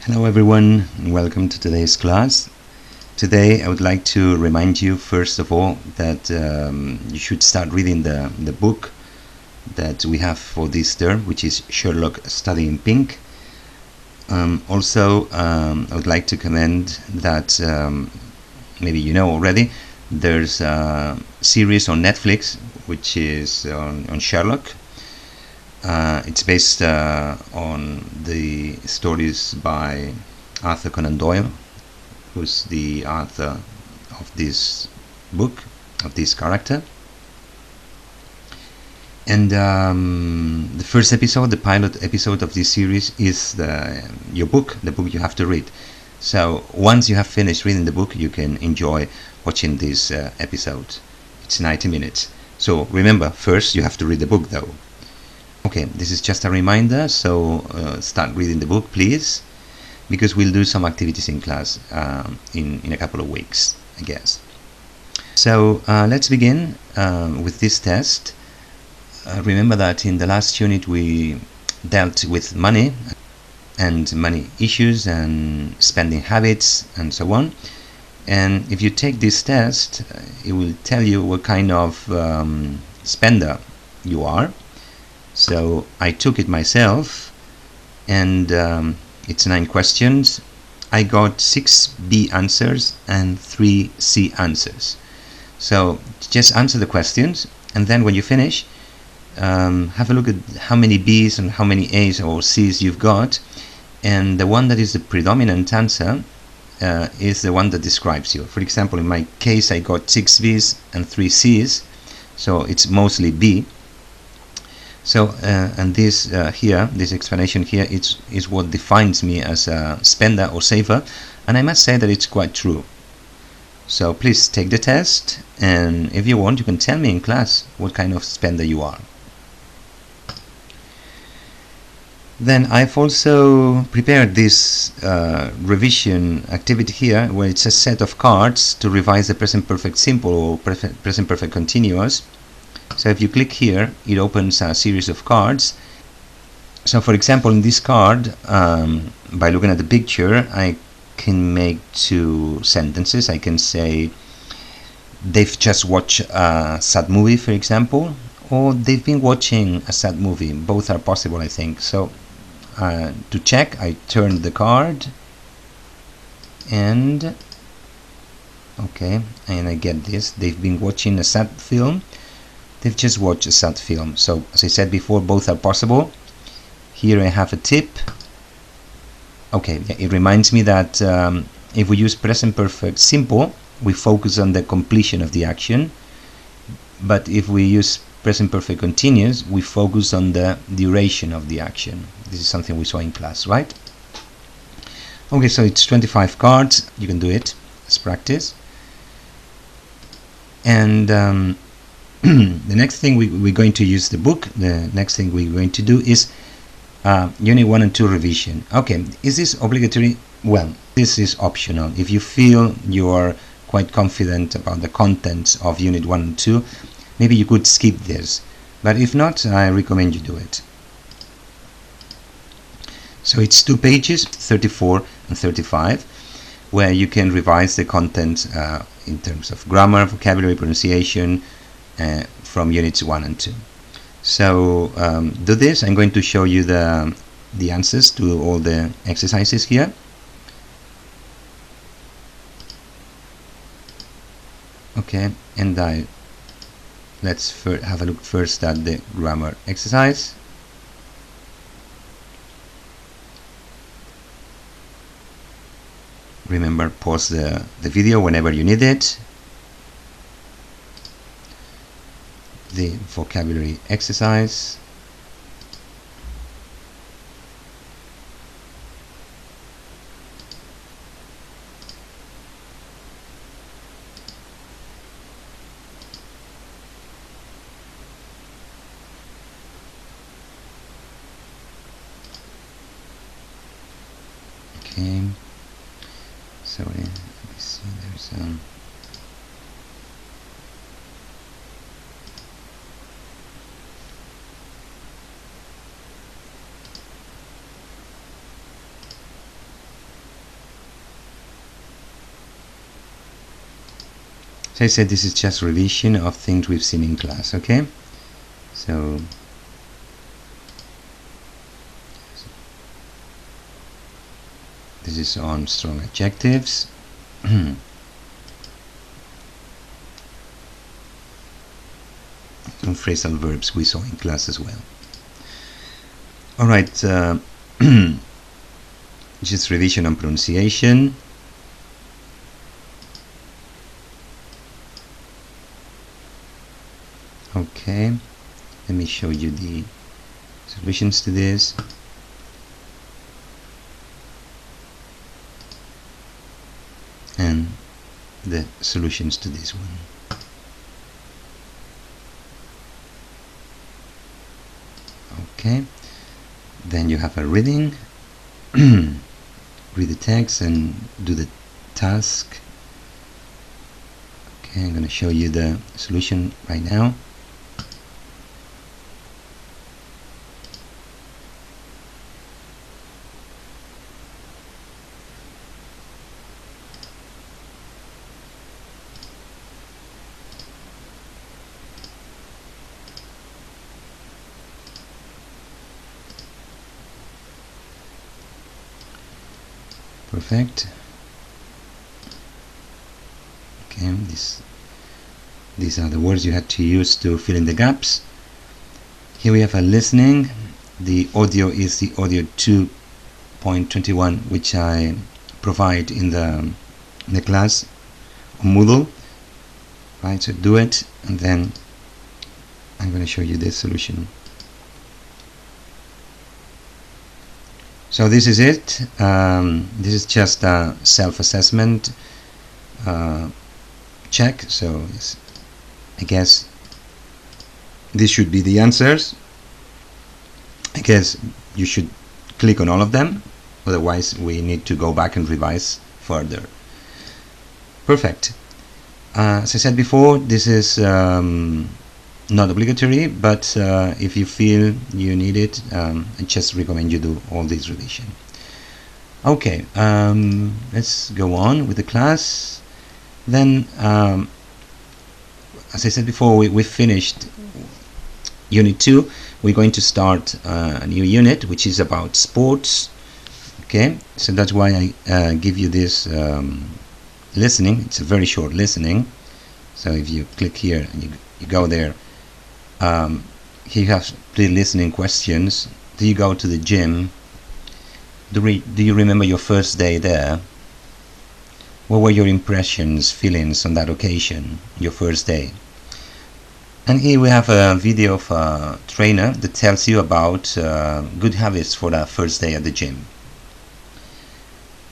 Hello everyone, and welcome to today's class. Today I would like to remind you first of all that you should start reading the book that we have for this term, which is Sherlock Studying Pink. Also, I would like to comment that maybe you know already, there's a series on Netflix which is on Sherlock. It's based on the stories by Arthur Conan Doyle, who's the author of this book, of this character. And the first episode, the pilot episode of this series, is the book you have to read. So once you have finished reading the book, you can enjoy watching this episode. It's 90 minutes. So remember, first you have to read the book though. Okay, this is just a reminder, so start reading the book, please, because we'll do some activities in class in a couple of weeks, I guess. So let's begin with this test. Remember that in the last unit we dealt with money and money issues and spending habits and so on. And if you take this test, it will tell you what kind of spender you are. So I took it myself, and it's 9 questions. I got 6 B answers and 3 C answers. So just answer the questions, and then when you finish, have a look at how many B's and how many A's or C's you've got, and the one that is the predominant answer is the one that describes you. For example, in my case, I got 6 B's and 3 C's, so it's mostly B. So and this here, this explanation here, is what defines me as a spender or saver, and I must say that it's quite true. So please take the test, and if you want, you can tell me in class what kind of spender you are. Then I've also prepared this revision activity here, where it's a set of cards to revise the present perfect simple or present perfect continuous. So if you click here, it opens a series of cards. So for example, in this card, by looking at the picture, I can make 2 sentences. I can say they've just watched a sad movie, for example, or they've been watching a sad movie. Both are possible, I think. So to check, I turn the card, and okay, and I get this. They've been watching a sad film. They've just watched a sad film. So as I said before, both are possible. Here I have a tip. Okay, it reminds me that if we use present perfect simple, we focus on the completion of the action, but if we use present perfect continuous, we focus on the duration of the action. This is something we saw in class, right? Okay, so it's 25 cards. You can do it as practice. And the next thing we're going to use the book. The next thing we're going to do is Unit 1 and 2 revision. Okay, is this obligatory? Well, this is optional. If you feel you are quite confident about the contents of Unit 1 and 2, maybe you could skip this. But if not, I recommend you do it. So it's 2 pages, 34 and 35, where you can revise the content in terms of grammar, vocabulary, pronunciation, from units 1 and 2. So do this. I'm going to show you the answers to all the exercises here. Okay, and let's have a look first at the grammar exercise. Remember, pause the video whenever you need it. The vocabulary exercise. Okay. Sorry, let me see. There's So I said this is just revision of things we've seen in class, okay? So this is on strong adjectives. And phrasal verbs we saw in class as well. Alright, just revision on pronunciation. Okay, let me show you the solutions to this. And the solutions to this one. Okay, then you have a reading. Read the text and do the task. Okay, I'm going to show you the solution right now. Perfect. Okay, these are the words you had to use to fill in the gaps. Here we have a listening. The audio is the audio 2.21, which I provide in the class on Moodle. Right, so do it, and then I'm going to show you this solution. So this is it. This is just a self-assessment check. So I guess this should be the answers. I guess you should click on all of them. Otherwise, we need to go back and revise further. Perfect. As I said before, this is not obligatory, but if you feel you need it, I just recommend you do all this revision. Okay, let's go on with the class. Then, as I said before, we finished Unit 2. We're going to start a new unit, which is about sports. Okay, so that's why I give you this listening. It's a very short listening. So if you click here and you go there, here you have pre-listening questions. Do you go to the gym? Do you remember your first day there? What were your impressions, feelings on that occasion, your first day? And here we have a video of a trainer that tells you about good habits for that first day at the gym.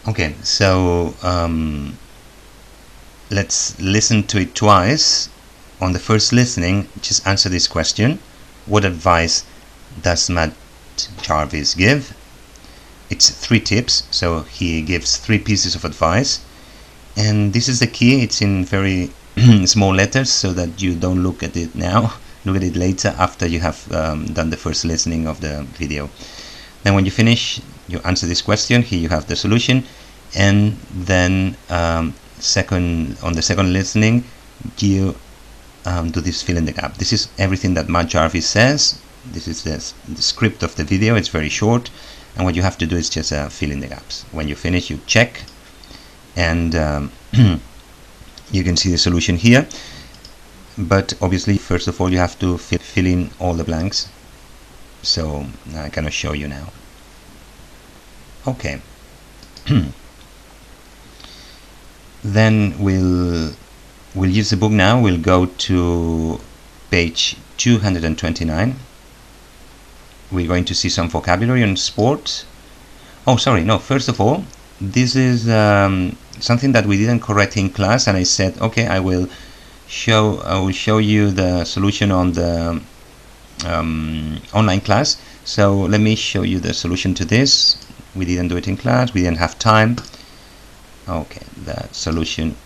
Okay, so let's listen to it twice. On the first listening, just answer this question. What advice does Matt Jarvis give? It's 3 tips, so he gives 3 pieces of advice. And this is the key. It's in very small letters so that you don't look at it now. Look at it later after you have done the first listening of the video. Then when you finish, you answer this question. Here you have the solution. And then on the second listening, you do this fill in the gap. This is everything that Matt Jarvis says. This is the script of the video. It's very short, and what you have to do is just fill in the gaps. When you finish, you check, and you can see the solution here. But obviously, first of all, you have to fill in all the blanks. So I cannot show you now. Okay. Then we'll use the book now. We'll go to page 229. We're going to see some vocabulary on sport. Oh, sorry, no, first of all, this is something that we didn't correct in class, and I said, okay, I will show you the solution on the online class. So let me show you the solution to this. We didn't do it in class, we didn't have time. Okay, the solution,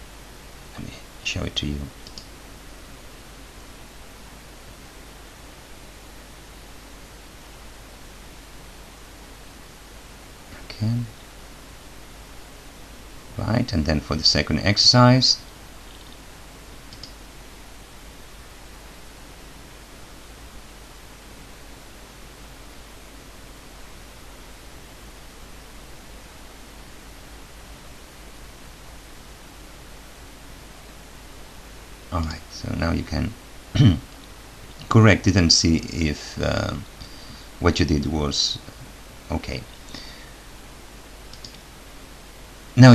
let me show it to you. Okay, right, and then for the second exercise, Alright, so now you can correct it and see if what you did was okay. Now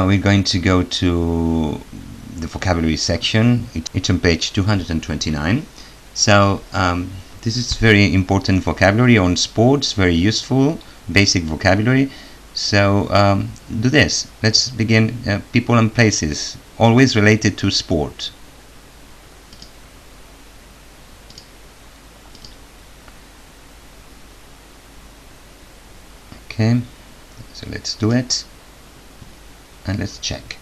we're going to go to the vocabulary section. It's on page 229. So this is very important vocabulary on sports, very useful, basic vocabulary. So do this. Let's begin. People and places, always related to sport. Okay, so let's do it. And let's check.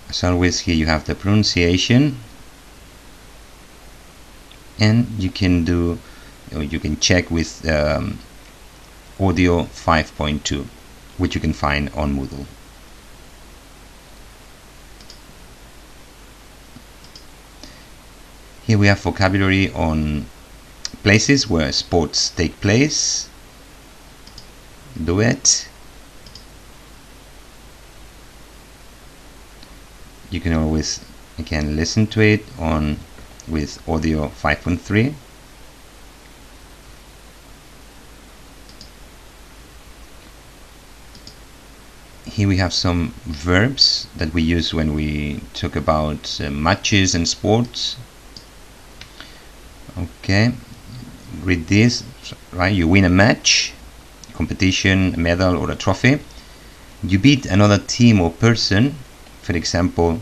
As always, here you have the pronunciation, and you can do, or you can check with audio 5.2, which you can find on Moodle. Here we have vocabulary on places where sports take place. Do it. You can always again listen to it on with audio 5.3. Here we have some verbs that we use when we talk about matches and sports. Okay, read this, right? You win a match, competition, a medal, or a trophy. You beat another team or person. For example,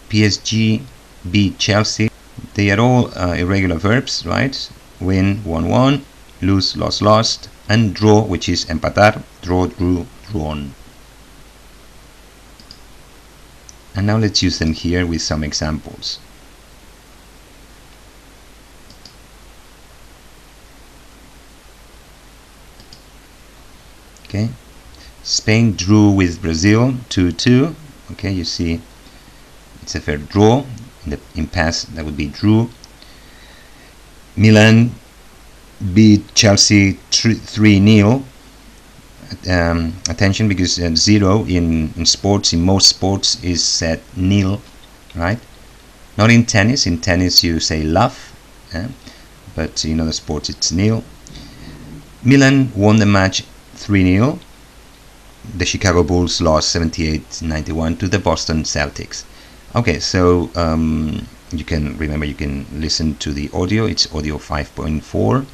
PSG beat Chelsea. They are all irregular verbs, right? Win, won, lose, lost, and draw, which is empatar, draw, drew, drawn. And now let's use them here with some examples. Okay, Spain drew with Brazil 2-2. Okay, you see it's a fair draw. In past that would be drew. Milan beat Chelsea 3-0. Attention, because 0 in sports, in most sports, is said nil, right? Not in tennis. In tennis you say love, but in other sports it's nil. Milan won the match 3-0. The Chicago Bulls lost 78-91 to the Boston Celtics. Okay, so you can remember, you can listen to the audio. It's audio 5.4.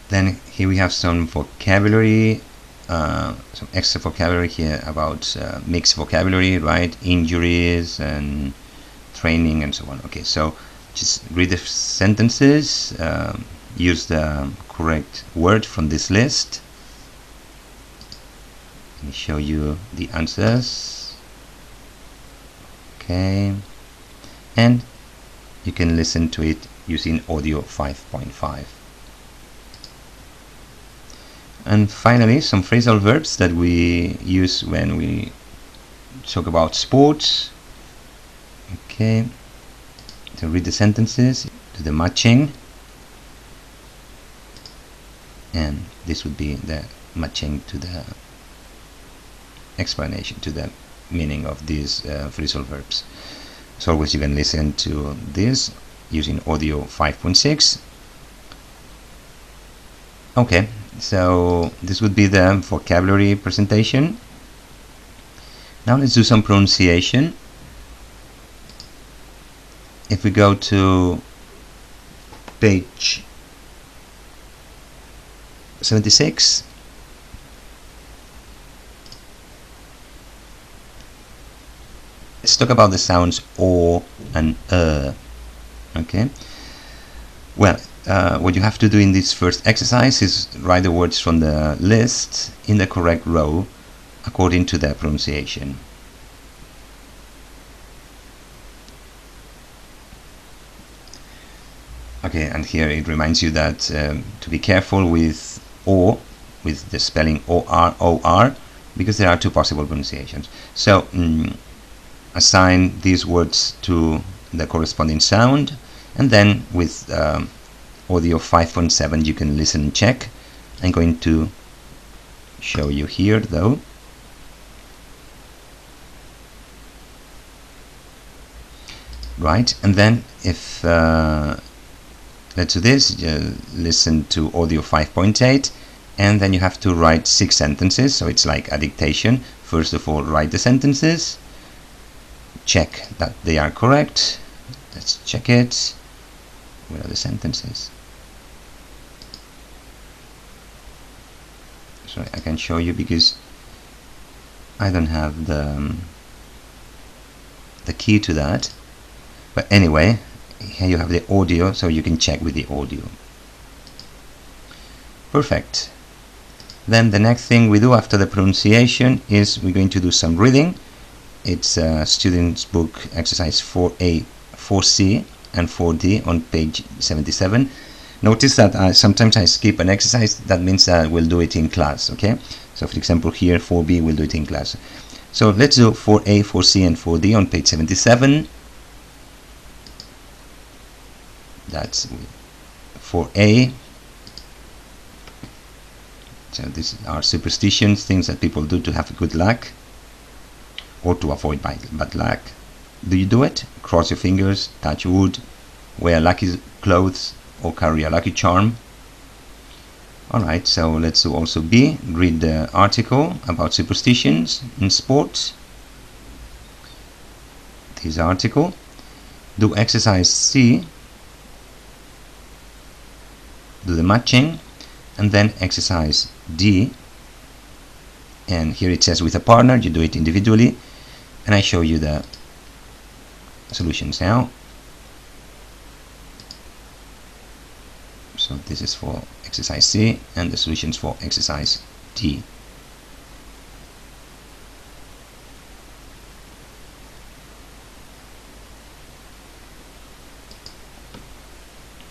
Then here we have some vocabulary, some extra vocabulary here about mixed vocabulary, right? Injuries and training and so on. Okay, so just read the sentences, use the correct word from this list. Let me show you the answers. Okay, and you can listen to it using audio 5.5. And finally, some phrasal verbs that we use when we talk about sports. Okay, to read the sentences, do the matching, and this would be the matching to the explanation, to the meaning of these phrasal verbs. So always you can listen to this using audio 5.6. Okay, so this would be the vocabulary presentation. Now let's do some pronunciation. If we go to page 76, let's talk about the sounds o and okay. Well, what you have to do in this first exercise is write the words from the list in the correct row according to their pronunciation. Okay, and here it reminds you that to be careful with O, with the spelling O-R, because there are two possible pronunciations. So assign these words to the corresponding sound, and then with audio 5.7 you can listen and check. I'm going to show you here though. Right, and then if let's do this, listen to audio 5.8, and then you have to write 6 sentences, so it's like a dictation. First of all, write the sentences, check that they are correct. Let's check it. Where are the sentences? Sorry, I can show you because I don't have the key to that. But anyway, here you have the audio, so you can check with the audio. Perfect. Then the next thing we do after the pronunciation is we're going to do some reading. It's student's book exercise 4A, 4C and 4D on page 77. Notice that sometimes I skip an exercise. That means that we'll do it in class, okay? So for example here 4B, we'll do it in class. So let's do 4A, 4C and 4D on page 77. That's 4A. So these are superstitions, things that people do to have good luck or to avoid bad luck. Do you do it? Cross your fingers, touch wood, wear lucky clothes, or carry a lucky charm. Alright, so let's do also B. Read the article about superstitions in sports. This article. Do exercise C. Do the matching, and then exercise D, and here it says with a partner, you do it individually, and I show you the solutions now. So this is for exercise C and the solutions for exercise D.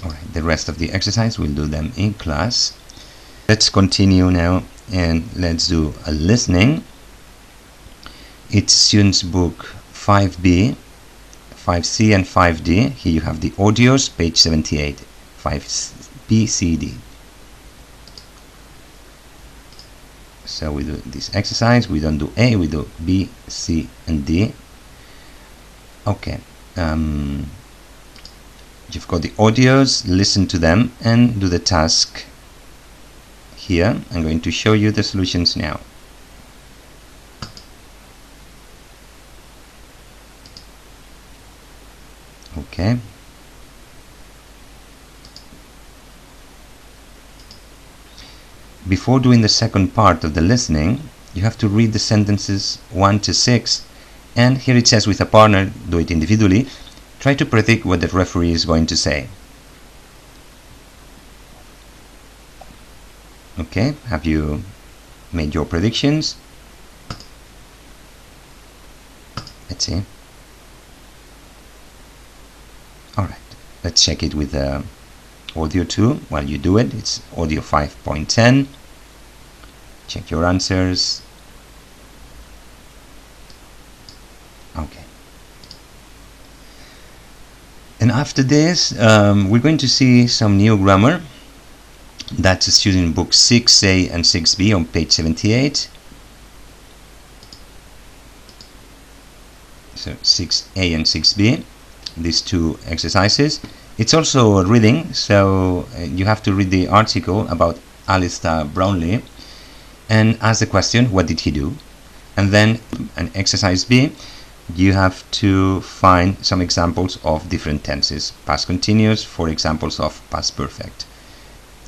Alright, the rest of the exercise we'll do them in class. Let's continue now and let's do a listening. It's student's book 5B, 5C and 5D. Here you have the audios, page 78, 5B, C, D. So we do this exercise, we don't do A, we do B, C and D. Okay. You've got the audios, listen to them and do the task. Here I'm going to show you the solutions now. Okay. Before doing the second part of the listening, you have to read the sentences 1 to 6, and here it says with a partner, do it individually. Try to predict what the referee is going to say. Okay, have you made your predictions? Let's see. Alright, let's check it with audio 2 while you do it. It's audio 5.10. Check your answers. Okay. And after this, we're going to see some new grammar. That's a student book 6A and 6B on page 78. So 6A and 6B, these two exercises. It's also a reading, so you have to read the article about Alistair Brownlee and ask the question, what did he do? And then an exercise B, you have to find some examples of different tenses. Past continuous, for examples of past perfect.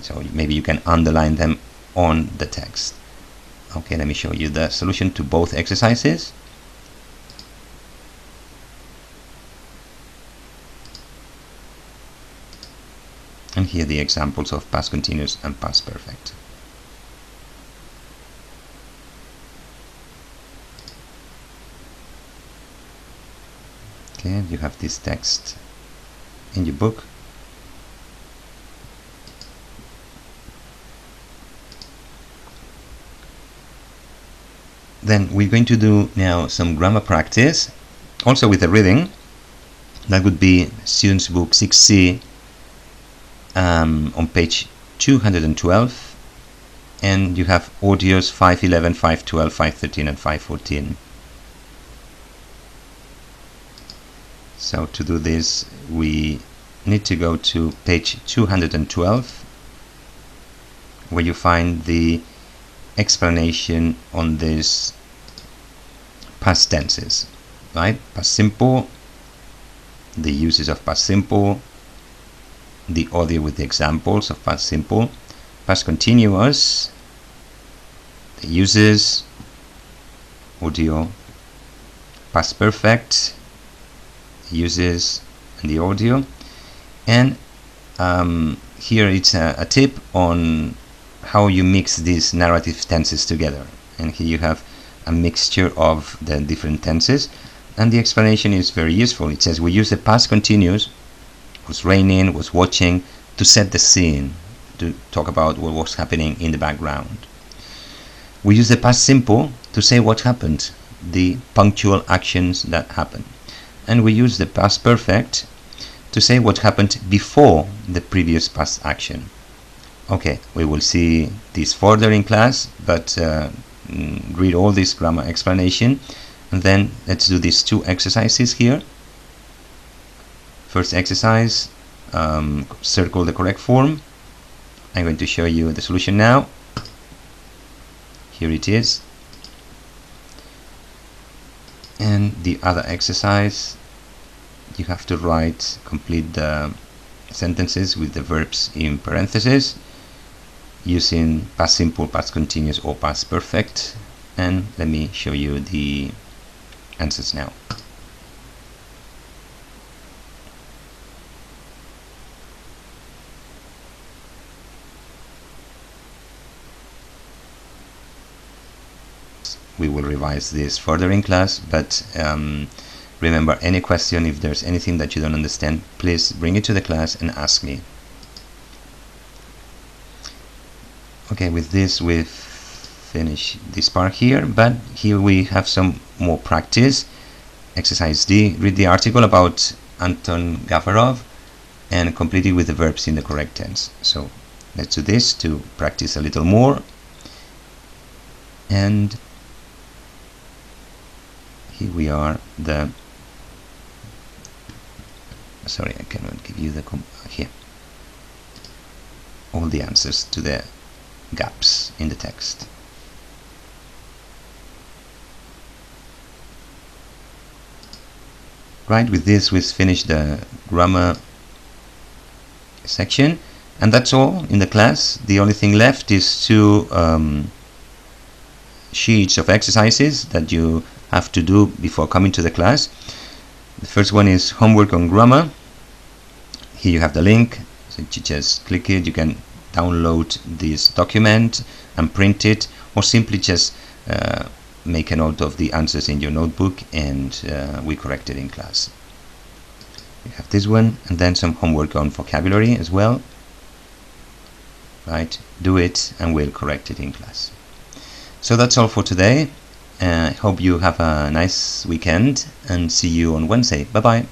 So maybe you can underline them on the text. Okay, let me show you the solution to both exercises. And here the examples of past continuous and past perfect. Okay, you have this text in your book. Then we're going to do now some grammar practice, also with a reading. That would be student's book 6C, on page 212, and you have audios 511, 512, 513 and 514. So to do this, we need to go to page 212, where you find the explanation on this past tenses, right? Past simple, the uses of past simple, the audio with the examples of past simple, past continuous, the uses, audio, past perfect, the uses and the audio, and here it's a tip on how you mix these narrative tenses together. And here you have a mixture of the different tenses, and the explanation is very useful. It says we use the past continuous, was raining, was watching, to set the scene, to talk about what was happening in the background. We use the past simple to say what happened, the punctual actions that happened. And we use the past perfect to say what happened before the previous past action. Okay, we will see this further in class, but read all this grammar explanation, and then let's do these two exercises here. First exercise, circle the correct form. I'm going to show you the solution now. Here it is. And the other exercise, you have to complete the sentences with the verbs in parentheses using past simple, past continuous or past perfect. And let me show you the answers now. We will revise this further in class, but remember, any question, if there's anything that you don't understand, please bring it to the class and ask me. Okay, with this we've finished this part here, but here we have some more practice. Exercise D, read the article about Anton Gafarov and complete it with the verbs in the correct tense. So let's do this to practice a little more. And here we are, sorry, I cannot give you the here all the answers to the gaps in the text. Right, with this we've finished the grammar section, and that's all in the class. The only thing left is two sheets of exercises that you have to do before coming to the class. The first one is homework on grammar. Here you have the link, so you just click it. You can download this document and print it, or simply just make a note of the answers in your notebook, and we correct it in class. You have this one, and then some homework on vocabulary as well. Right, do it and we'll correct it in class. So that's all for today. I hope you have a nice weekend, and see you on Wednesday. Bye bye.